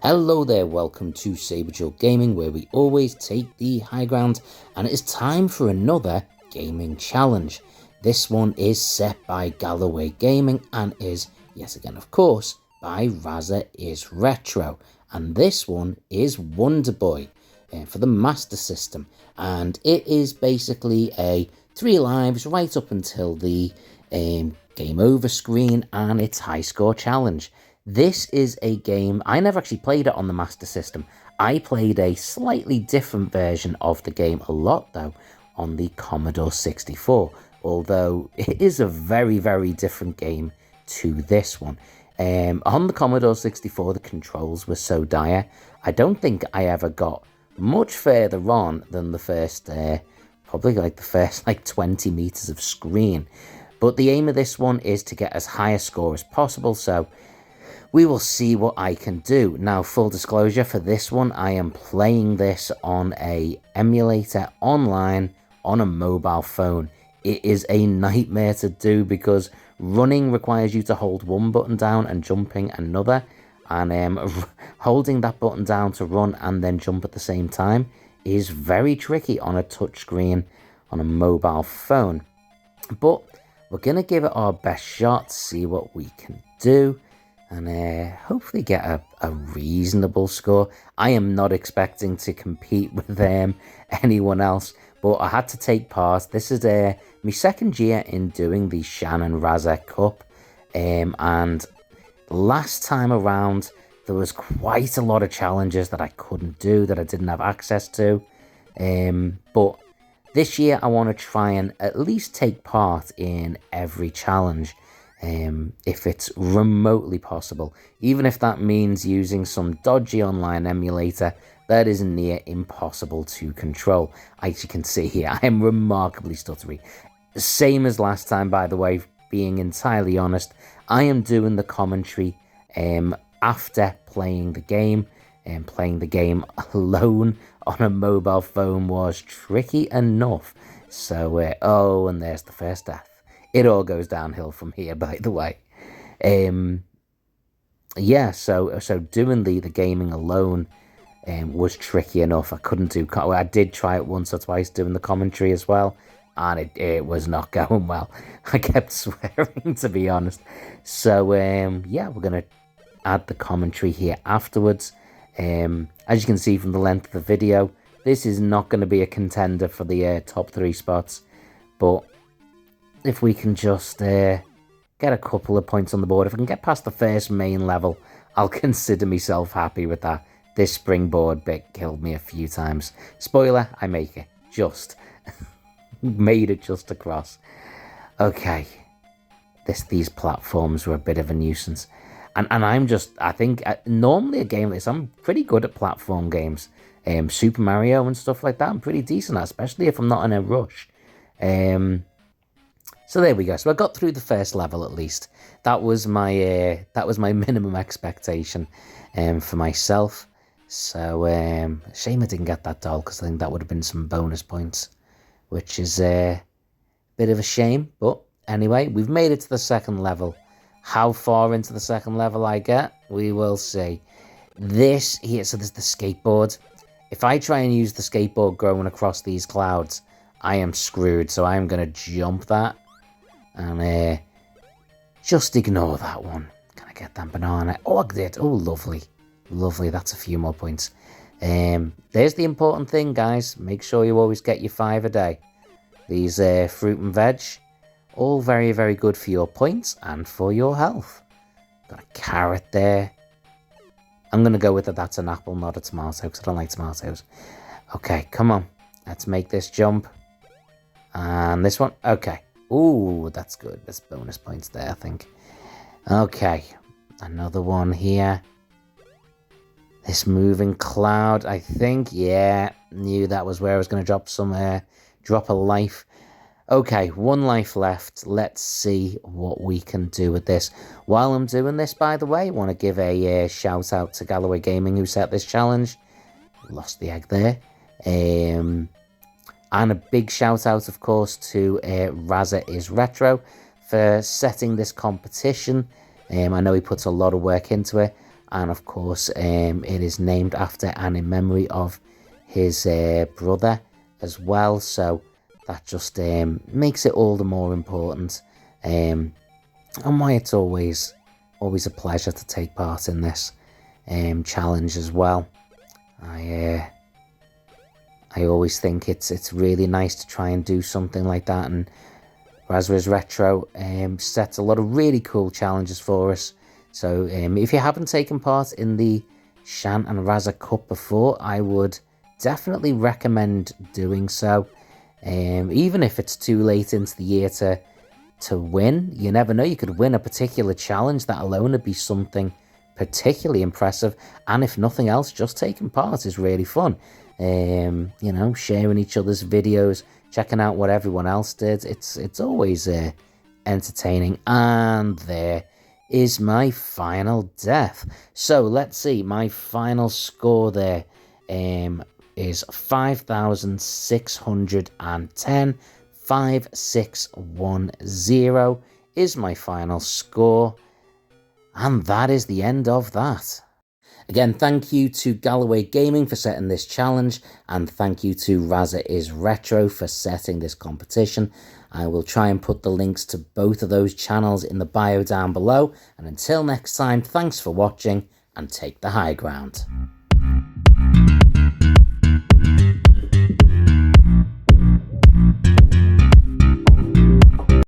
Hello there, welcome to Saberjoe Gaming, where we always take the high ground, and it is time for another gaming challenge. This one is set by Galloway Gaming and is, yet again of course, by Raza is Retro, and this one is WonderBoy for the Master System, and it is basically a 3 lives right up until the game over screen, and it's high score challenge. This is a game, I never actually played it on the Master System. I played a slightly different version of the game a lot though on the Commodore 64, although it is a very, very different game to this one. On the Commodore 64, the controls were so dire, I don't think I ever got much further on than the first, probably like the first 20 meters of screen. But the aim of this one is to get as high a score as possible, so we will see what I can do. Now, full disclosure, for this one, I am playing this on a emulator online on a mobile phone. It is a nightmare to do because running requires you to hold one button down and jumping another. And holding that button down to run and then jump at the same time is very tricky on a touchscreen on a mobile phone. But we're going to give it our best shot, see what we can do, and hopefully get a reasonable score. I am not expecting to compete with anyone else, but I had to take part. This is my second year in doing the Shannon Raza Cup, and last time around there was quite a lot of challenges that I couldn't do, that I didn't have access to, but this year I want to try and at least take part in every challenge, if it's remotely possible, even if that means using some dodgy online emulator that is near impossible to control. As you can see here, I am remarkably stuttery. Same as last time, by the way, being entirely honest. I am doing the commentary after playing the game, and playing the game alone on a mobile phone was tricky enough. So, oh, and there's the first death. It all goes downhill from here, by the way. Yeah, so doing the gaming alone was tricky enough. I couldn't do... I did try it once or twice doing the commentary as well, and it was not going well. I kept swearing, to be honest. So, yeah, we're going to add the commentary here afterwards. As you can see from the length of the video, this is not going to be a contender for the top 3 spots, but if we can just get a couple of points on the board, if I can get past the first main level, I'll consider myself happy with that. This springboard bit killed me a few times. Spoiler, I make it. Just. Made it just across. Okay. These platforms were a bit of a nuisance. And I think, normally a game like this, I'm pretty good at platform games. Super Mario and stuff like that, I'm pretty decent at, especially if I'm not in a rush. So there we go. So I got through the first level at least. That was my minimum expectation for myself. So shame I didn't get that doll, because I think that would have been some bonus points, which is a bit of a shame. But anyway, we've made it to the second level. How far into the second level I get, we will see. This here, so there's the skateboard. If I try and use the skateboard going across these clouds, I am screwed. So I'm going to jump that. And just ignore that one. Can I get that banana? Oh, I did. Oh, lovely. Lovely. That's a few more points. There's the important thing, guys. Make sure you always get your 5 a day. These fruit and veg, all very, very good for your points and for your health. Got a carrot there. I'm going to go with that's an apple, not a tomato, because I don't like tomatoes. Okay, come on. Let's make this jump. And this one. Okay. Ooh, that's good. There's bonus points there, I think. Okay. Another one here. This moving cloud, I think. Yeah, knew that was where I was going to drop drop a life. Okay, 1 life left. Let's see what we can do with this. While I'm doing this, by the way, I want to give a shout out to Galloway Gaming, who set this challenge. Lost the egg there. And a big shout out, of course, to Raza is Retro for setting this competition. I know he puts a lot of work into it. and of course it is named after and in memory of his brother as well, so that just makes it all the more important, and why it's always a pleasure to take part in this challenge as well. I always think it's really nice to try and do something like that, and Razwa's Retro sets a lot of really cool challenges for us. So if you haven't taken part in the Shan and Razza Cup before, I would definitely recommend doing so. Even if it's too late into the year to win, you never know, you could win a particular challenge. That alone would be something particularly impressive, and if nothing else, just taking part is really fun. You know, sharing each other's videos, checking out what everyone else did, it's always entertaining. And there is my final death. So let's see, my final score there is 5,610. 5610 is my final score, and that is the end of that. Again, thank you to Galloway Gaming for setting this challenge, and thank you to Razza is Retro for setting this competition. I will try and put the links to both of those channels in the bio down below, and until next time, thanks for watching and take the high ground.